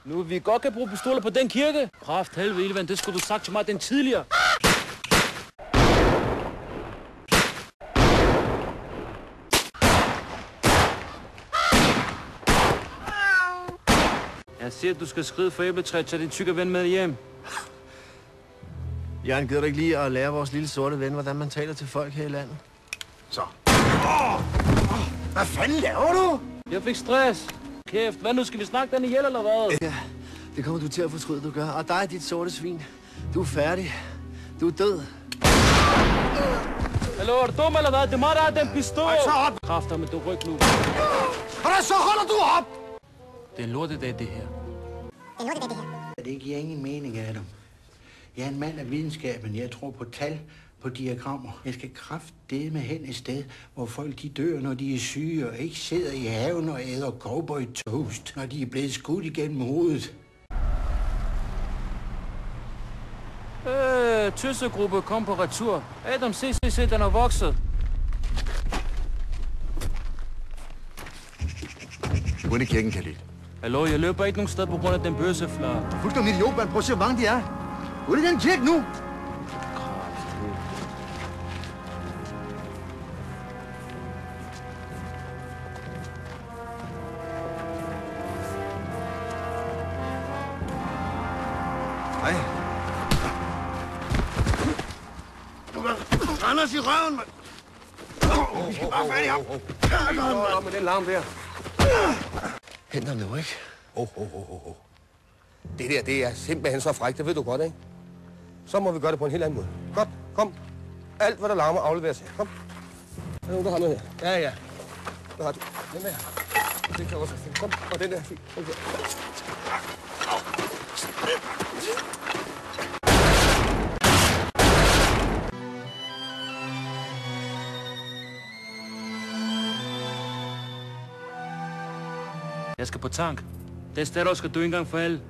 Nu vi godt kan bruge pistoler på den kirke. Kraft helvede, Ilvan, det skulle du sagt til mig den tidligere. Jeg siger, at du skal skride for æbletræet, tage din tykke ven med hjem. Jørgen, gider du ikke lige at lære vores lille sorte ven, hvordan man taler til folk her i landet? Så. Hvad fanden laver du? Jeg fik stress. Kæft, hvad nu? Skal vi snakke den ihjel, eller hvad? Ja, det kommer du til at fortryde, du gør. Og dig, dit sorte svin. Du er færdig. Du er død. Hallo, er du dum eller hvad? Det må der have den pistol. Ej, så op! Kræfter med du ryg nu. Og så holder du op! Det er en lortedag, det her. Det giver ingen mening, Adam. Jeg er en mand af videnskaben. Jeg tror på tal, på diagrammer. Jeg skal kraftedeme hen et sted, hvor folk de dør, når de er syge, og ikke sidder i haven og æder cowboy toast, når de er blevet skudt igennem hovedet. Tøssegruppe kom på retur. Adam, se, den er vokset. Gå ind i kirken, Khalid. Hallo, jeg løber ikke nogen sted på grund af den bøsseflare. Du er fuldstændig idiot, mand. Prøv at se, hvor mange de er. Gå ind i den kirke nu. Hej. Anders i røven, mand. Vi skal bare fat i ham. Kom med den larm der. Hent ham nu, ikke? Det der, det er simpelthen så frækt, det ved du godt, ikke? Så må vi gøre det på en helt anden måde. Godt, kom. Alt, hvad der larmer, afleveres her. Kom. Er der nogen, der har noget her? Ja. Hvad har du? Den der. Det kan også være fint. Kom, og den der. Fint. Okay. Jeg skal på tank. Den statter skal du engang for alle.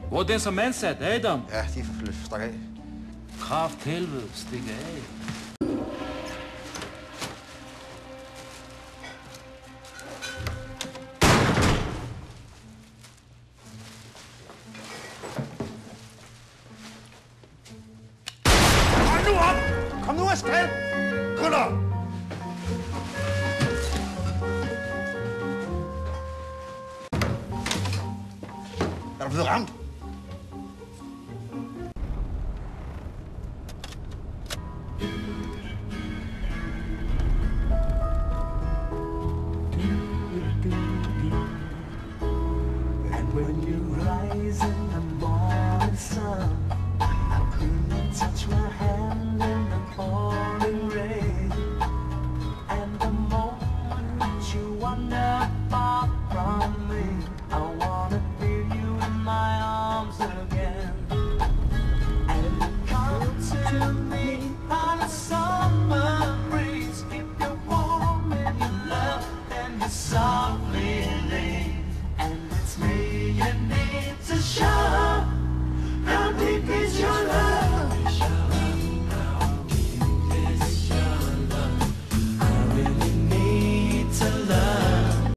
Hvor er den som ansat, Adam? Ja, de er stak af. Kraft helvede, stik af. Hold nu op! Kom nu afsted! Kunder! Er du blevet ramt? And when you rise in the